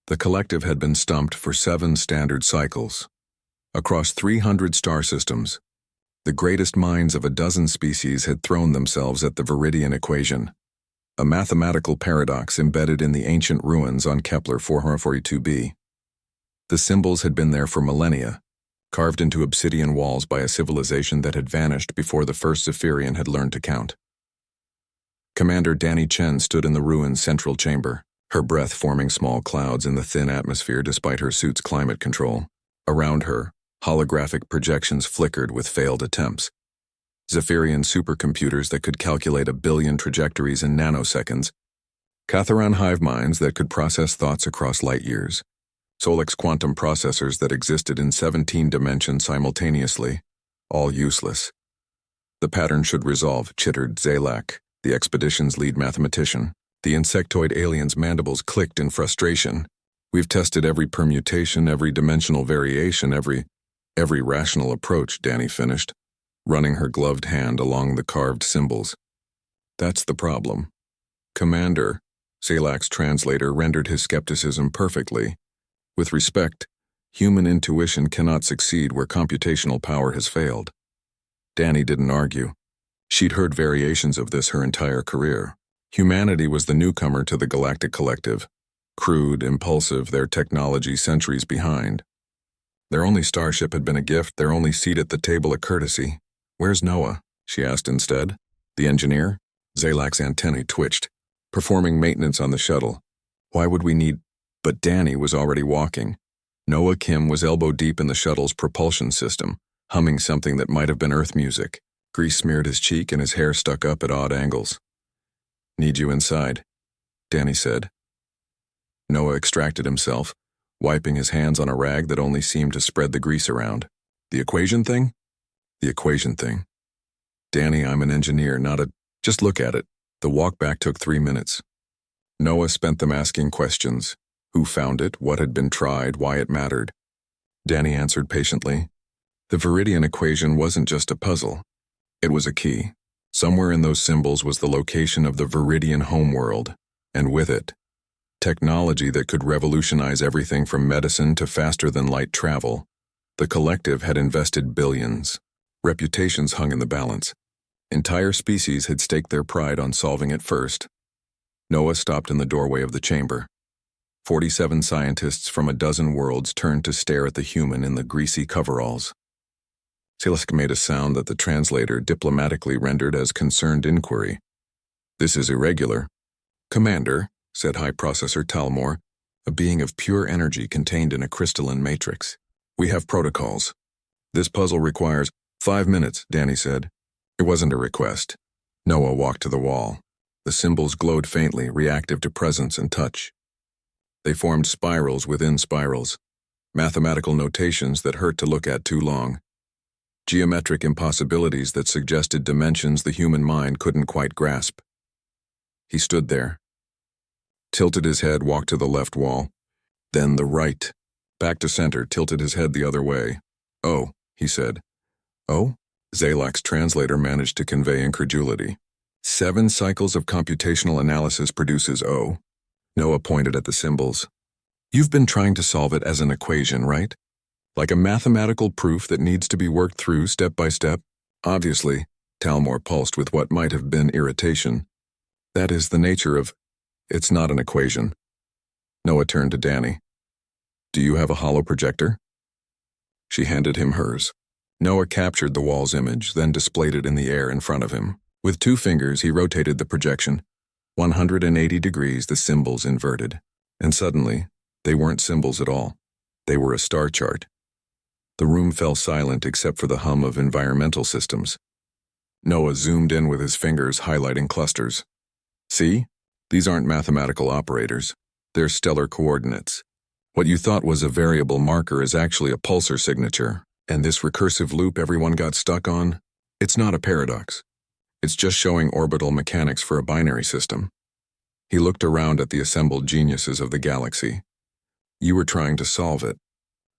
The collective had been stumped for 7 standard cycles. Across 300 star systems, the greatest minds of a dozen species had thrown themselves at the Viridian equation, a mathematical paradox embedded in the ancient ruins on Kepler 442b. The symbols had been there for millennia, carved into obsidian walls by a civilization that had vanished before the first Zephyrian had learned to count. Commander Danny Chen stood in the ruin's central chamber, her breath forming small clouds in the thin atmosphere despite her suit's climate control. Around her, holographic projections flickered with failed attempts. Zephyrian supercomputers that could calculate 1 billion trajectories in nanoseconds, Catharan hive minds that could process thoughts across light years, Solix quantum processors that existed in 17 dimensions simultaneously, all useless. The pattern should resolve, chittered Zalak, the expedition's lead mathematician. The insectoid alien's mandibles clicked in frustration. We've tested every permutation, every dimensional variation, every rational approach, Danny finished, running her gloved hand along the carved symbols. That's the problem. Commander, Zalak's translator rendered his skepticism perfectly. With respect, human intuition cannot succeed where computational power has failed. Danny didn't argue. She'd heard variations of this her entire career. Humanity was the newcomer to the galactic collective, crude, impulsive, their technology centuries behind. Their only starship had been a gift, their only seat at the table a courtesy. Where's Noah? She asked instead. The engineer? Zalak's antennae twitched, performing maintenance on the shuttle. Why would we need... But Danny was already walking. Noah Kim was elbow-deep in the shuttle's propulsion system, humming something that might have been Earth music. Grease smeared his cheek and his hair stuck up at odd angles. Need you inside, Danny said. Noah extracted himself, wiping his hands on a rag that only seemed to spread the grease around. The equation thing? The equation thing. Danny, I'm an engineer, not a... Just look at it. The walk back took 3 minutes. Noah spent them asking questions. Who found it? What had been tried? Why it mattered? Danny answered patiently. The Viridian equation wasn't just a puzzle. It was a key. Somewhere in those symbols was the location of the Viridian homeworld, and with it, technology that could revolutionize everything from medicine to faster-than-light travel. The collective had invested billions. Reputations hung in the balance. Entire species had staked their pride on solving it first. Noah stopped in the doorway of the chamber. 47 scientists from a dozen worlds turned to stare at the human in the greasy coveralls. Zalak made a sound that the translator diplomatically rendered as concerned inquiry. This is irregular. Commander, said High Processor Talmor, a being of pure energy contained in a crystalline matrix. We have protocols. This puzzle requires 5 minutes, Danny said. It wasn't a request. Noah walked to the wall. The symbols glowed faintly, reactive to presence and touch. They formed spirals within spirals, mathematical notations that hurt to look at too long. Geometric impossibilities that suggested dimensions the human mind couldn't quite grasp. He stood there, tilted his head, walked to the left wall, then the right, back to center, tilted his head the other way. Oh, he said. Oh? Zalak's translator managed to convey incredulity. 7 cycles of computational analysis produces O. Noah pointed at the symbols. You've been trying to solve it as an equation, right? Like a mathematical proof that needs to be worked through step by step? Obviously, Talmor pulsed with what might have been irritation. That is the nature of... It's not an equation. Noah turned to Danny. Do you have a hollow projector? She handed him hers. Noah captured the wall's image, then displayed it in the air in front of him. With 2 fingers, he rotated the projection. 180 degrees, the symbols inverted. And suddenly, they weren't symbols at all. They were a star chart. The room fell silent except for the hum of environmental systems. Noah zoomed in with his fingers, highlighting clusters. See? These aren't mathematical operators. They're stellar coordinates. What you thought was a variable marker is actually a pulsar signature. And this recursive loop everyone got stuck on? It's not a paradox. It's just showing orbital mechanics for a binary system. He looked around at the assembled geniuses of the galaxy. You were trying to solve it.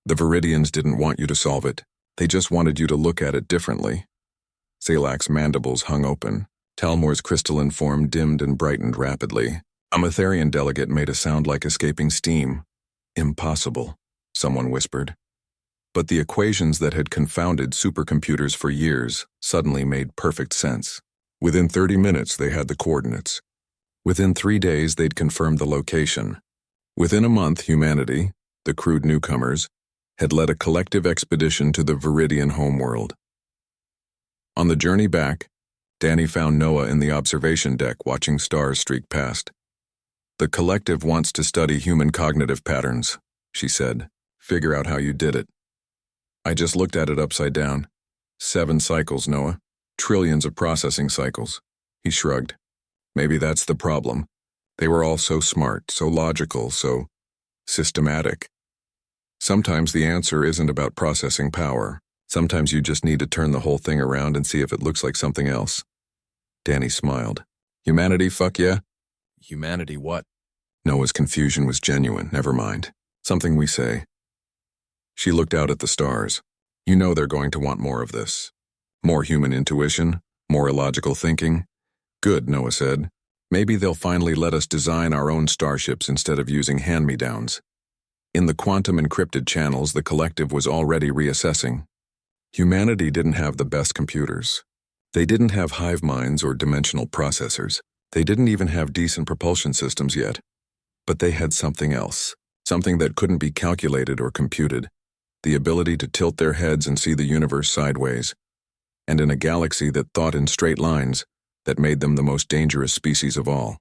The Viridians didn't want you to solve it. They just wanted you to look at it differently. Zalak's mandibles hung open. Talmor's crystalline form dimmed and brightened rapidly. A Matherian delegate made a sound like escaping steam. Impossible, someone whispered. But the equations that had confounded supercomputers for years suddenly made perfect sense. Within 30 minutes, they had the coordinates. Within 3 days, they'd confirmed the location. Within a month, humanity, the crude newcomers, had led a collective expedition to the Viridian homeworld. On the journey back, Danny found Noah in the observation deck watching stars streak past. "The collective wants to study human cognitive patterns," she said. "Figure out how you did it." "I just looked at it upside down. 7 cycles, Noah. Trillions of processing cycles." He shrugged. "Maybe that's the problem. They were all so smart, so logical, so systematic. Sometimes the answer isn't about processing power. Sometimes you just need to turn the whole thing around and see if it looks like something else." Danny smiled. "Humanity, fuck yeah?" "Humanity what?" Noah's confusion was genuine. "Never mind. Something we say." She looked out at the stars. "You know they're going to want more of this. More human intuition, more illogical thinking." "Good," Noah said. "Maybe they'll finally let us design our own starships instead of using hand-me-downs." In the quantum encrypted channels, the collective was already reassessing. Humanity didn't have the best computers. They didn't have hive minds or dimensional processors. They didn't even have decent propulsion systems yet. But they had something else, something that couldn't be calculated or computed, the ability to tilt their heads and see the universe sideways. And in a galaxy that thought in straight lines, that made them the most dangerous species of all.